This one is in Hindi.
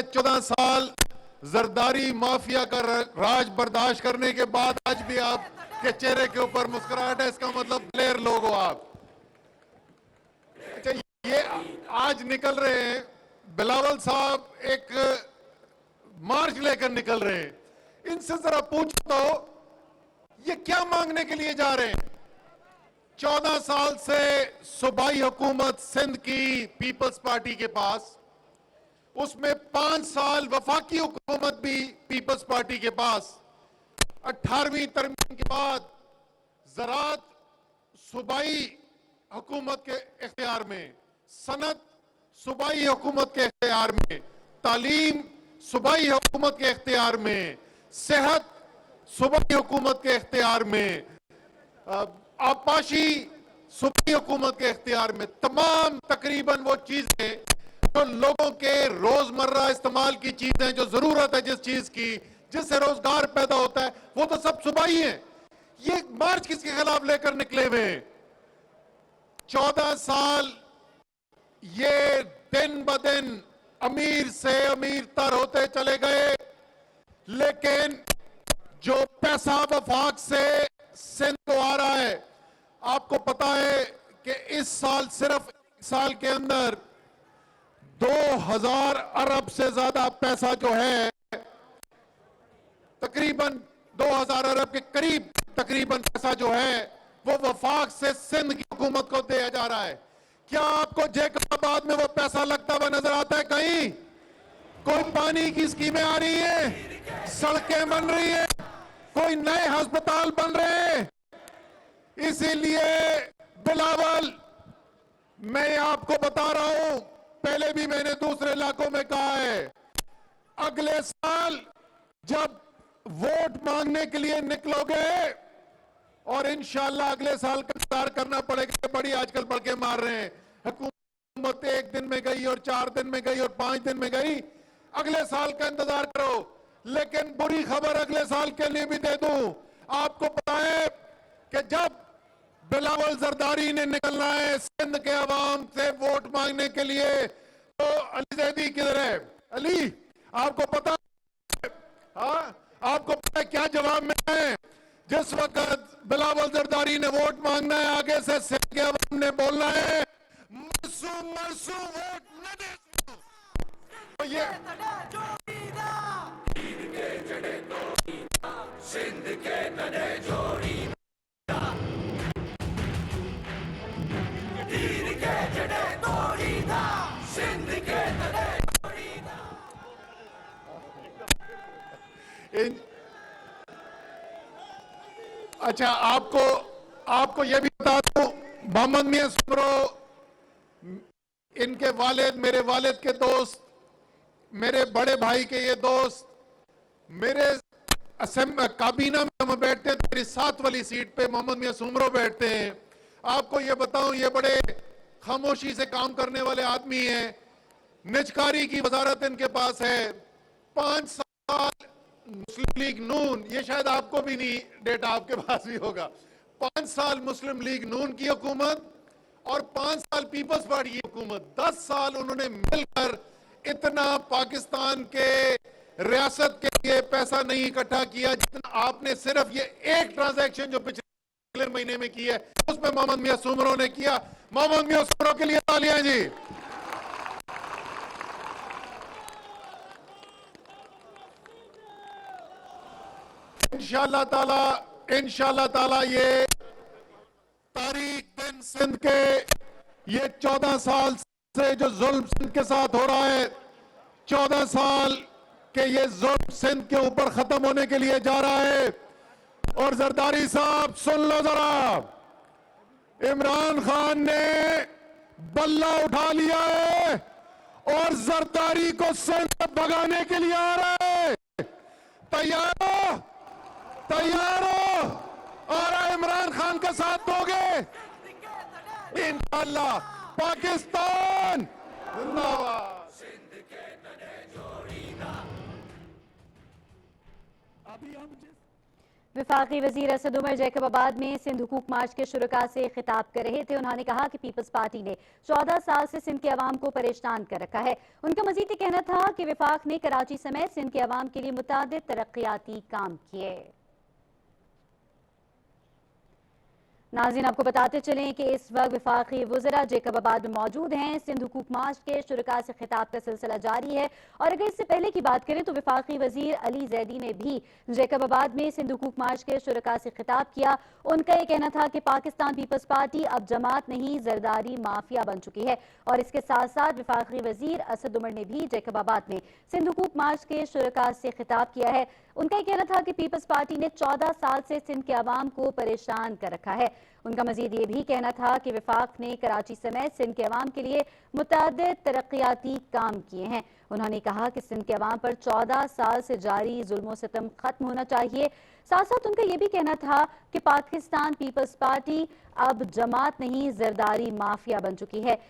है 14 साल जरदारी माफिया का राज बर्दाश्त करने के बाद आज भी आपके चेहरे के ऊपर मुस्कुराहट है, इसका मतलब प्लेयर लोग हो आप। अच्छा, ये आज निकल रहे हैं, बिलावल साहब एक मार्च लेकर निकल रहे हैं, इनसे जरा पूछो तो ये क्या मांगने के लिए जा रहे हैं? 14 साल से सूबाई हुकूमत सिंध की पीपल्स पार्टी के पास, उसमें 5 साल वफाकी हुकूमत भी पीपल्स पार्टी के पास, 18वीं तरमीम के बाद ज़राअत सूबाई हुकूमत के इख्तियार में, सनत सूबाई हुकूमत के इख्तियार में, तालीम सूबाई हुकूमत के इख्तियार में, सेहत सूबाई हुकूमत के इख्तियार में, आपाशी सूबाई हुकूमत के इख्तियार में। तमाम तकरीबन वो चीजें जो लोगों के रोजमर्रा इस्तेमाल की चीजें, जो जरूरत है जिस चीज की, जिससे रोजगार पैदा होता है, वो तो सब सूबाई है। ये मार्च किसके खिलाफ लेकर निकले हुए हैं? 14 साल ये दिन ब दिन अमीर से अमीर तर होते चले गए, लेकिन जो पैसा वफाक से सिंध को आ रहा है, आपको पता है कि इस साल, सिर्फ साल के अंदर 2000 अरब से ज्यादा पैसा जो है, तकरीबन 2000 अरब के करीब तकरीबन पैसा जो है वो वफाक से सिंध की हुकूमत को दिया जा रहा है। क्या आपको जैकबाबाद में वो पैसा लगता हुआ नजर आता है? कहीं कोई पानी की स्कीमें आ रही है, सड़कें बन रही है, कोई नए अस्पताल बन रहे हैं? इसीलिए बिलावल, मैं आपको बता रहा हूं, पहले भी मैंने दूसरे इलाकों में कहा है, अगले साल जब वोट मांगने के लिए निकलोगे, और इंशाल्लाह अगले साल का इंतजार करना पड़ेगा, बड़ी आजकल बढ़ के मार रहे हैं, हुकूमत 1 दिन में गई और 4 दिन में गई और 5 दिन में गई, अगले साल का इंतजार करो। लेकिन बुरी खबर अगले साल के लिए भी दे दूं, आपको पता है कि जब बिलावल जरदारी ने निकलना है सिंध के अवाम से वोट मांगने के लिए, तो अली जैदी किधर है? अली, आपको पता है? हाँ, आपको पता है क्या जवाब मिला है? जिस वक्त बिलावल जरदारी ने वोट मांगना है, आगे से सिंध के अवाम ने बोलना है मरसू मरसू वोट न दे। तो ये सिंध के तने जोड़ी तीर के जड़े तोड़ी था, सिंध के तने जोड़ी था। अच्छा, आपको यह भी बता दूं, मोहम्मद मियां सुमरो, इनके वालिद, मेरे वालिद के दोस्त, मेरे बड़े भाई के ये दोस्त, मेरे काबीना में हम बैठते हैं, मेरी 7 वाली सीट पे मोहम्मद मियां सुमरो बैठते हैं। आपको ये बताऊं, ये बड़े खामोशी से काम करने वाले आदमी हैं, निजकारी की वजारत इनके पास है। 5 साल मुस्लिम लीग नून, ये शायद आपको भी नहीं, डेटा आपके पास भी होगा, 5 साल मुस्लिम लीग नून की हुकूमत और 5 साल पीपल्स पार्टी की हुकूमत, 10 साल उन्होंने मिलकर इतना पाकिस्तान के रियासत के लिए पैसा नहीं इकट्ठा किया जितना आपने सिर्फ ये एक ट्रांजैक्शन जो पिछले महीने में की है उसमें मोहम्मद मियां सुमरो ने किया। मोहम्मद मियां सुमरो के लिए तालियां जी। इंशाल्लाह ताला ये तारीख दिन सिंध के ये 14 साल से जो जुल्म सिंध के साथ हो रहा है, 14 साल के ये जुल्म सिंध के ऊपर खत्म होने के लिए जा रहा है। और जरदारी साहब सुन लो जरा, इमरान खान ने बल्ला उठा लिया है और जरदारी को सिंध भगाने के लिए आ रहा है। तैयार हो? तैयार हो? और इमरान खान का साथ दोगे? इंशाअल्लाह। पाकिस्तान जिंदाबाद। अभी हम वफाकी वजीर असद उमर जैकबाबाद में सिंध हुकूक मार्च के शुरका से खिताब कर रहे थे। उन्होंने कहा कि पीपल्स पार्टी ने 14 साल से सिंध के अवाम को परेशान कर रखा है। उनका मजीद कहना था कि वफाक ने कराची समेत सिंध के अवाम के लिए मुतादिद तरक्याती काम किए। नाज़रीन, आपको बताते चलें कि इस वक्त वफाकी वज़रा जैकबाबाद में मौजूद हैं। सिंध हुकूक मार्च के शुरका से खिताब का सिलसिला जारी है। और अगर इससे पहले की बात करें तो वफाकी वजीर अली जैदी ने भी जैकबाबाद में सिंध हुकूक मार्च के शुरका से खिताब किया। उनका यह कहना था कि पाकिस्तान पीपल्स पार्टी अब जमात नहीं, जरदारी माफिया बन चुकी है। और इसके साथ साथ वफाकी वजीर असद उमर ने भी जैकबाबाद में सिंध हुकूक मार्च के शुरका से खिताब किया है। उनका यह कहना था कि पीपल्स पार्टी ने 14 साल से सिंध के अवाम को परेशान कर रखा है। उनका मजीद ये भी कहना था कि वफाक ने कराची समेत सिंध के अवाम के लिए मुतअद्दिद तरक्याती काम किए हैं। उन्होंने कहा कि सिंध के अवाम पर 14 साल से जारी जुल्म सितम खत्म होना चाहिए। साथ साथ उनका यह भी कहना था कि पाकिस्तान पीपल्स पार्टी अब जमात नहीं, जरदारी माफिया बन चुकी है।